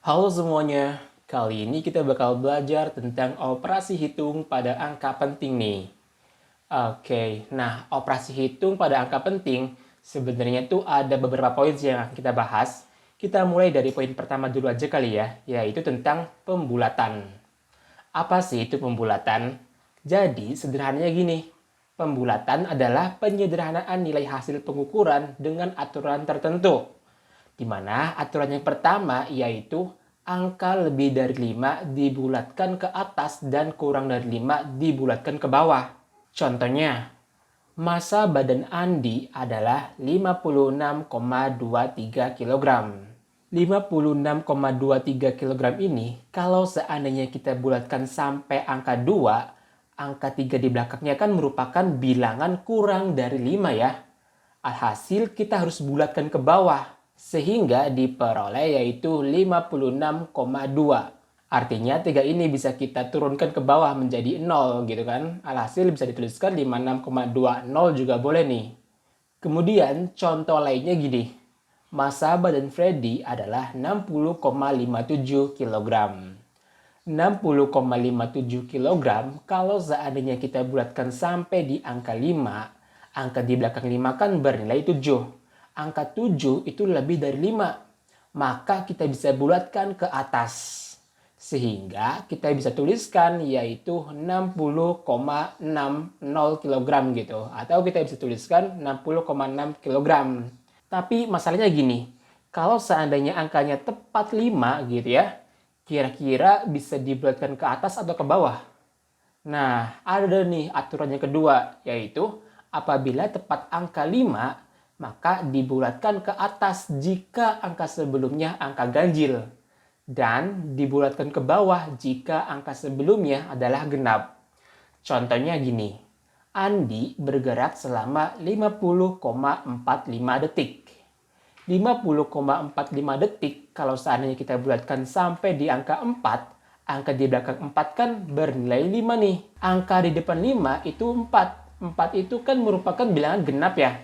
Halo semuanya, kali ini kita bakal belajar tentang operasi hitung pada angka penting nih. Oke, nah operasi hitung pada angka penting sebenarnya tuh ada beberapa poin sih yang akan kita bahas. Kita mulai dari poin pertama dulu aja kali ya, yaitu tentang pembulatan. Apa sih itu pembulatan? Jadi sederhananya gini, pembulatan adalah penyederhanaan nilai hasil pengukuran dengan aturan tertentu. Di mana aturan yang pertama yaitu angka lebih dari 5 dibulatkan ke atas dan kurang dari 5 dibulatkan ke bawah. Contohnya, massa badan Andi adalah 56,23 kg. 56,23 kg ini kalau seandainya kita bulatkan sampai angka 2, angka 3 di belakangnya kan merupakan bilangan kurang dari 5 ya. Alhasil kita harus bulatkan ke bawah sehingga diperoleh yaitu 56,2. Artinya 3 ini bisa kita turunkan ke bawah menjadi 0 gitu kan. Alhasil bisa dituliskan 56,20 juga boleh nih. Kemudian contoh lainnya gini. Massa badan Freddy adalah 60,57 kg. 60,57 kg kalau seandainya kita bulatkan sampai di angka 5, angka di belakang 5 kan bernilai 7. Angka 7 itu lebih dari 5, maka kita bisa bulatkan ke atas. Sehingga kita bisa tuliskan yaitu 60,60 kg gitu. Atau kita bisa tuliskan 60,6 kg. Tapi masalahnya gini, kalau seandainya angkanya tepat 5 gitu ya, kira-kira bisa dibulatkan ke atas atau ke bawah? Nah, ada nih aturan yang kedua, yaitu apabila tepat angka 5, maka dibulatkan ke atas jika angka sebelumnya angka ganjil. Dan dibulatkan ke bawah jika angka sebelumnya adalah genap. Contohnya gini, Andi bergerak selama 50,45 detik. 50,45 detik kalau seandainya kita bulatkan sampai di angka 4, angka di belakang 4 kan bernilai 5 nih. Angka di depan 5 itu 4. 4 itu kan merupakan bilangan genap ya.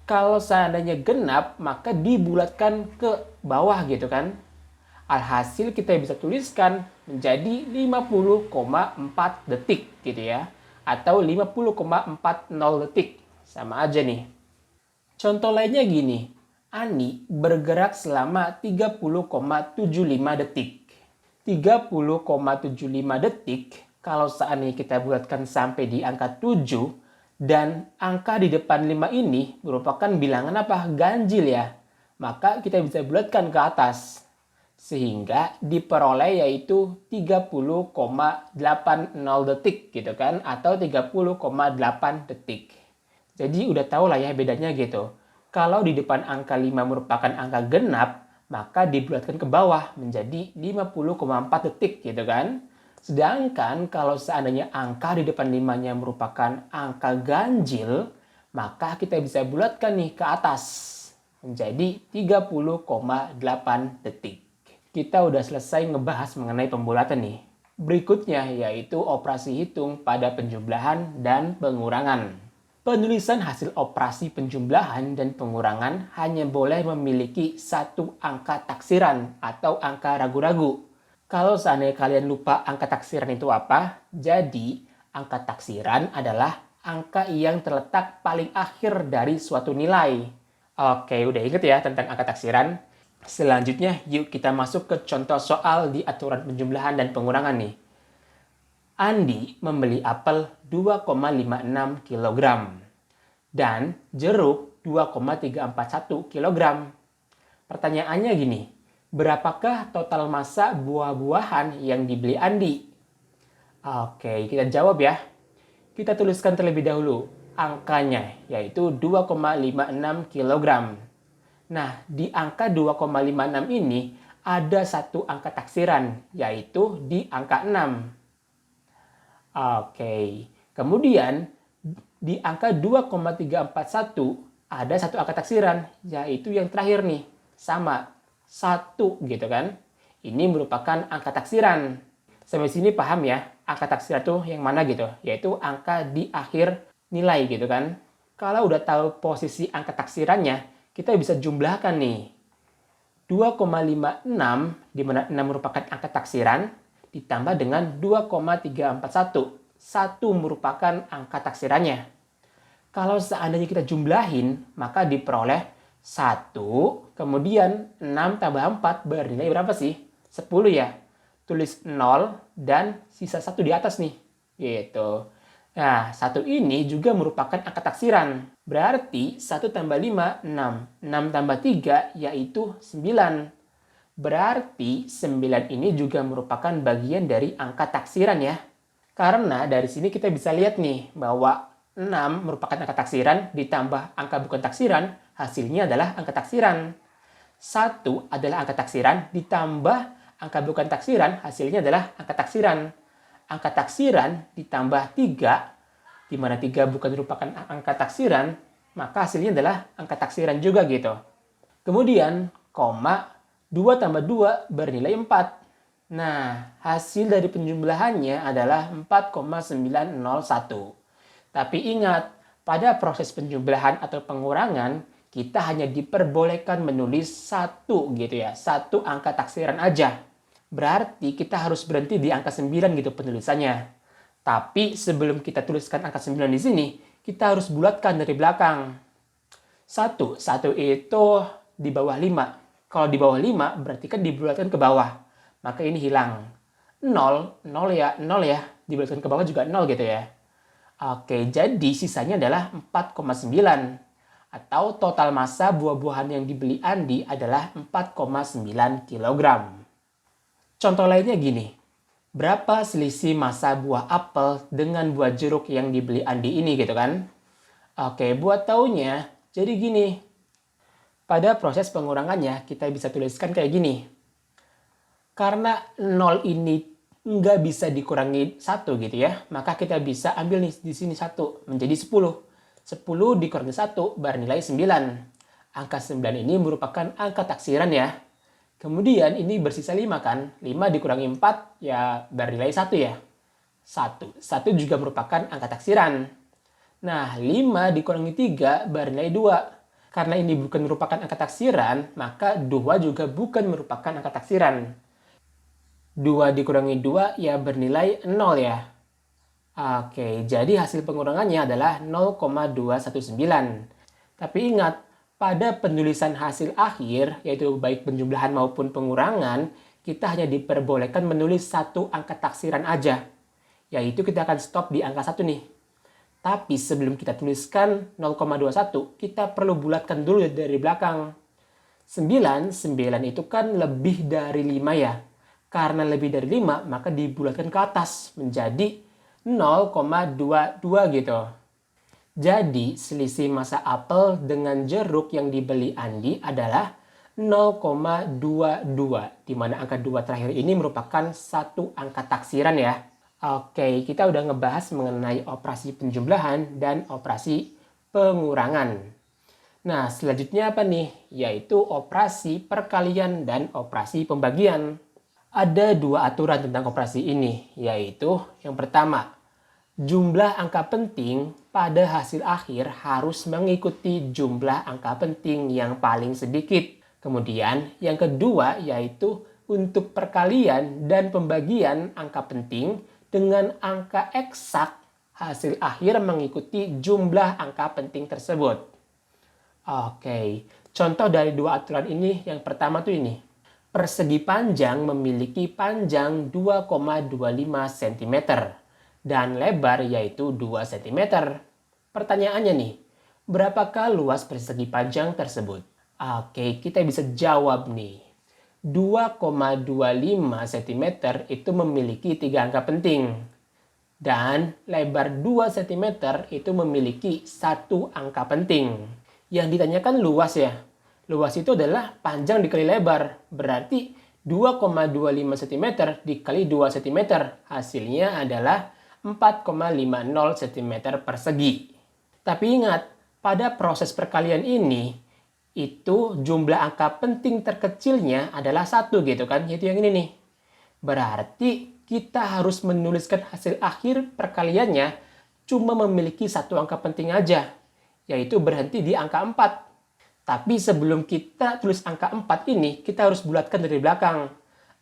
Kalau seandainya genap, maka dibulatkan ke bawah gitu kan. Alhasil kita bisa tuliskan menjadi 50,4 detik gitu ya. Atau 50,40 detik. Sama aja nih. Contoh lainnya gini. Ani bergerak selama 30,75 detik. 30,75 detik kalau seandainya kita bulatkan sampai di angka 7 dan angka di depan 5 ini merupakan bilangan apa? Ganjil ya. Maka kita bisa bulatkan ke atas. Sehingga diperoleh yaitu 30,80 detik gitu kan. Atau 30,8 detik. Jadi udah tahu lah ya bedanya gitu. Kalau di depan angka 5 merupakan angka genap, maka dibulatkan ke bawah menjadi 50,4 detik gitu kan. Sedangkan kalau seandainya angka di depan 5-nya merupakan angka ganjil, maka kita bisa bulatkan nih ke atas menjadi 30,8 detik. Kita udah selesai ngebahas mengenai pembulatan nih. Berikutnya yaitu operasi hitung pada penjumlahan dan pengurangan. Penulisan hasil operasi penjumlahan dan pengurangan hanya boleh memiliki satu angka taksiran atau angka ragu-ragu. Kalau seandainya kalian lupa angka taksiran itu apa, jadi angka taksiran adalah angka yang terletak paling akhir dari suatu nilai. Oke, udah inget ya tentang angka taksiran? Selanjutnya, yuk kita masuk ke contoh soal di aturan penjumlahan dan pengurangan nih. Andi membeli apel 2,56 kg dan jeruk 2,341 kg. Pertanyaannya gini, berapakah total massa buah-buahan yang dibeli Andi? Oke, kita jawab ya. Kita tuliskan terlebih dahulu angkanya, yaitu 2,56 kg. Nah, di angka 2,56 ini ada satu angka taksiran, yaitu di angka 6. Oke, kemudian di angka 2,341 ada satu angka taksiran, yaitu yang terakhir nih, sama, 1 gitu kan. Ini merupakan angka taksiran. Sampai sini paham ya, angka taksiran itu yang mana gitu, yaitu angka di akhir nilai gitu kan. Kalau udah tahu posisi angka taksirannya, kita bisa jumlahkan nih. 2,56 di mana 6 merupakan angka taksiran ditambah dengan 2,341. 1 merupakan angka taksirannya. Kalau seandainya kita jumlahin, maka diperoleh 1, kemudian 6 tambah 4 bernilai berapa sih? 10 ya. Tulis 0 dan sisa 1 di atas nih. Gitu. Nah, 1 ini juga merupakan angka taksiran. Berarti 1 tambah 5, 6. 6 tambah 3 yaitu 9. Berarti 9 ini juga merupakan bagian dari angka taksiran ya. Karena dari sini kita bisa lihat nih bahwa 6 merupakan angka taksiran ditambah angka bukan taksiran, hasilnya adalah angka taksiran. 1 adalah angka taksiran ditambah angka bukan taksiran, hasilnya adalah angka taksiran. Angka taksiran ditambah 3, di mana 3 bukan merupakan angka taksiran, maka hasilnya adalah angka taksiran juga gitu. Kemudian, koma, 2 tambah 2 bernilai 4. Nah, hasil dari penjumlahannya adalah 4,901. Tapi ingat, pada proses penjumlahan atau pengurangan, kita hanya diperbolehkan menulis 1 gitu ya, 1 angka taksiran aja. Berarti kita harus berhenti di angka 9 gitu penulisannya. Tapi sebelum kita tuliskan angka 9 di sini, kita harus bulatkan dari belakang. 1 itu di bawah 5. Kalau di bawah 5 berarti kan dibulatkan ke bawah. Maka ini hilang. 0 ya, dibulatkan ke bawah juga 0 gitu ya. Oke, jadi sisanya adalah 4,9. Atau total massa buah-buahan yang dibeli Andi adalah 4,9 kg. Contoh lainnya gini. Berapa selisih massa buah apel dengan buah jeruk yang dibeli Andi ini gitu kan? Oke, buat taunya, jadi gini. Pada proses pengurangannya, kita bisa tuliskan kayak gini. Karena 0 ini nggak bisa dikurangi 1 gitu ya, maka kita bisa ambil nih di sini 1 menjadi 10. 10 dikurangi 1 bernilai 9. Angka 9 ini merupakan angka taksiran ya. Kemudian ini bersisa 5 kan. 5 dikurangi 4 ya bernilai 1 ya. 1 juga merupakan angka taksiran. Nah, 5 dikurangi 3 bernilai 2. Karena ini bukan merupakan angka taksiran, maka 2 juga bukan merupakan angka taksiran. 2 dikurangi 2 ya bernilai 0 ya. Oke, jadi hasil pengurangannya adalah 0,219. Tapi ingat, pada penulisan hasil akhir, yaitu baik penjumlahan maupun pengurangan, kita hanya diperbolehkan menulis 1 angka taksiran aja. Yaitu kita akan stop di angka 1 nih. Tapi sebelum kita tuliskan 0,21, kita perlu bulatkan dulu dari belakang. 9 itu kan lebih dari 5 ya. Karena lebih dari 5, maka dibulatkan ke atas menjadi 0,22 gitu. Jadi selisih massa apel dengan jeruk yang dibeli Andi adalah 0,22. Di mana angka 2 terakhir ini merupakan 1 angka taksiran ya. Oke, kita udah ngebahas mengenai operasi penjumlahan dan operasi pengurangan. Nah, selanjutnya apa nih? Yaitu operasi perkalian dan operasi pembagian. Ada 2 aturan tentang operasi ini, yaitu yang pertama, jumlah angka penting pada hasil akhir harus mengikuti jumlah angka penting yang paling sedikit. Kemudian yang kedua yaitu untuk perkalian dan pembagian angka penting dengan angka eksak, hasil akhir mengikuti jumlah angka penting tersebut. Oke, contoh dari 2 aturan ini yang pertama tuh ini. Persegi panjang memiliki panjang 2,25 cm dan lebar yaitu 2 cm. Pertanyaannya nih, berapakah luas persegi panjang tersebut? Oke, kita bisa jawab nih. 2,25 cm itu memiliki 3 angka penting. Dan lebar 2 cm itu memiliki 1 angka penting. Yang ditanyakan luas ya. Luas itu adalah panjang dikali lebar. Berarti 2,25 cm dikali 2 cm. Hasilnya adalah 4,50 cm persegi. Tapi ingat, pada proses perkalian ini, itu jumlah angka penting terkecilnya adalah 1 gitu kan. Yaitu yang ini nih. Berarti kita harus menuliskan hasil akhir perkaliannya cuma memiliki 1 angka penting aja. Yaitu berhenti di angka 4. Tapi sebelum kita tulis angka 4 ini, kita harus bulatkan dari belakang.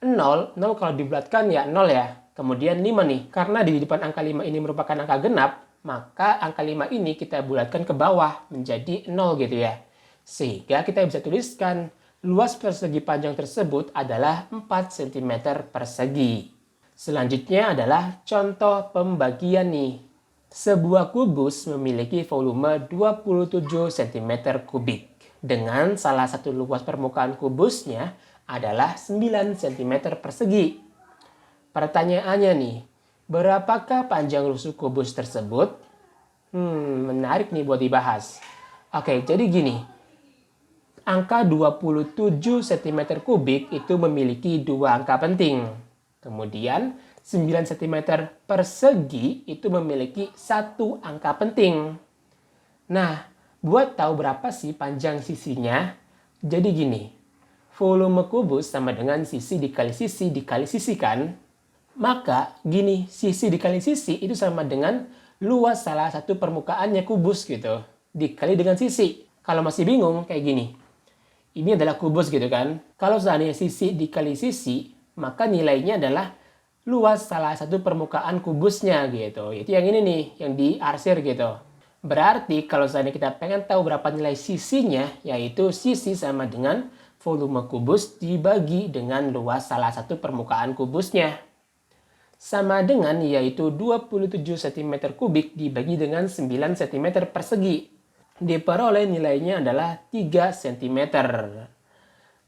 0 kalau dibulatkan ya 0 ya. Kemudian 5 nih, karena di depan angka 5 ini merupakan angka genap, maka angka 5 ini kita bulatkan ke bawah menjadi 0 gitu ya. Sehingga kita bisa tuliskan luas persegi panjang tersebut adalah 4 cm persegi. Selanjutnya adalah contoh pembagian nih. Sebuah kubus memiliki volume 27 cm kubik. Dengan salah satu luas permukaan kubusnya adalah 9 cm persegi. Pertanyaannya nih, berapakah panjang lusuh kubus tersebut? Menarik nih buat dibahas. Oke, jadi gini. Angka 27 cm kubik itu memiliki dua angka penting. Kemudian 9 cm persegi itu memiliki satu angka penting. Nah, buat tahu berapa sih panjang sisinya? Jadi gini, volume kubus sama dengan sisi dikali sisi kan? Maka gini, sisi dikali sisi itu sama dengan luas salah satu permukaannya kubus gitu. Dikali dengan sisi. Kalau masih bingung kayak gini. Ini adalah kubus gitu kan. Kalau seandainya sisi dikali sisi, maka nilainya adalah luas salah satu permukaan kubusnya gitu. Itu yang ini nih, yang diarsir gitu. Berarti kalau seandainya kita pengen tahu berapa nilai sisinya, yaitu sisi sama dengan volume kubus dibagi dengan luas salah satu permukaan kubusnya. Sama dengan yaitu 27 cm kubik dibagi dengan 9 cm persegi. Diperoleh nilainya adalah 3 cm.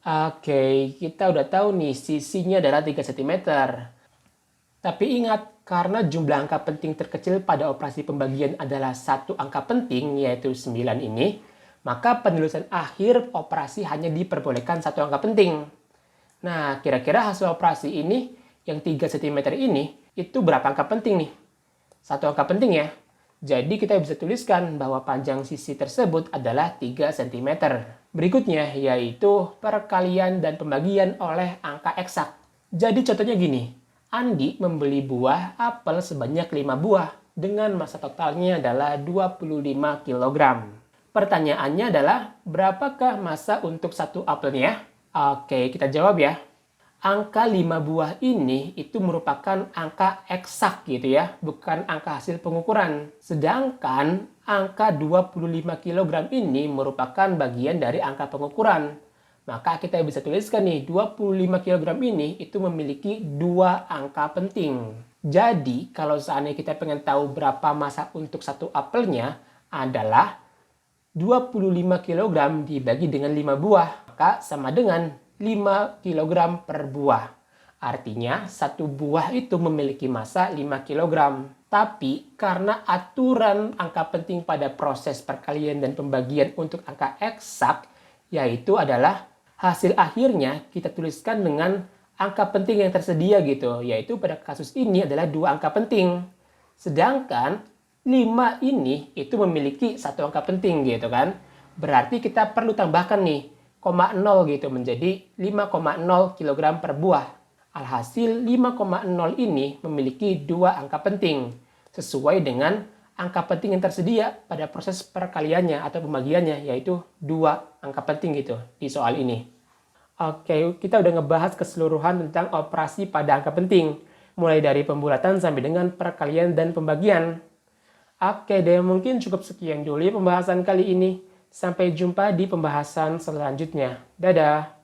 Oke, kita udah tahu nih sisinya adalah 3 cm. Tapi ingat, karena jumlah angka penting terkecil pada operasi pembagian adalah satu angka penting, yaitu 9 ini, maka penulisan akhir operasi hanya diperbolehkan satu angka penting. Nah, kira-kira hasil operasi ini, yang 3 cm ini, itu berapa angka penting nih? Satu angka penting ya. Jadi kita bisa tuliskan bahwa panjang sisi tersebut adalah 3 cm. Berikutnya yaitu perkalian dan pembagian oleh angka eksak. Jadi contohnya gini, Andi membeli buah apel sebanyak 5 buah dengan massa totalnya adalah 25 kg. Pertanyaannya adalah berapakah massa untuk satu apelnya? Oke, kita jawab ya. Angka 5 buah ini itu merupakan angka eksak gitu ya, bukan angka hasil pengukuran. Sedangkan angka 25 kg ini merupakan bagian dari angka pengukuran. Maka kita bisa tuliskan nih, 25 kg ini itu memiliki dua angka penting. Jadi, kalau seandainya kita pengen tahu berapa massa untuk satu apelnya adalah 25 kg dibagi dengan 5 buah, maka sama dengan 5 kg per buah. Artinya, satu buah itu memiliki massa 5 kg. Tapi, karena aturan angka penting pada proses perkalian dan pembagian untuk angka eksak, yaitu adalah hasil akhirnya kita tuliskan dengan angka penting yang tersedia gitu. Yaitu pada kasus ini adalah dua angka penting. Sedangkan 5 ini itu memiliki satu angka penting gitu kan. Berarti kita perlu tambahkan nih, 0,0 gitu menjadi 5,0 kg per buah. Alhasil 5,0 ini memiliki dua angka penting sesuai dengan angka penting yang tersedia pada proses perkaliannya atau pembagiannya, yaitu dua angka penting gitu di soal ini. Oke, kita udah ngebahas keseluruhan tentang operasi pada angka penting, mulai dari pembulatan sampai dengan perkalian dan pembagian. Oke deh, mungkin cukup sekian dulu ya pembahasan kali ini. Sampai jumpa di pembahasan selanjutnya. Dadah!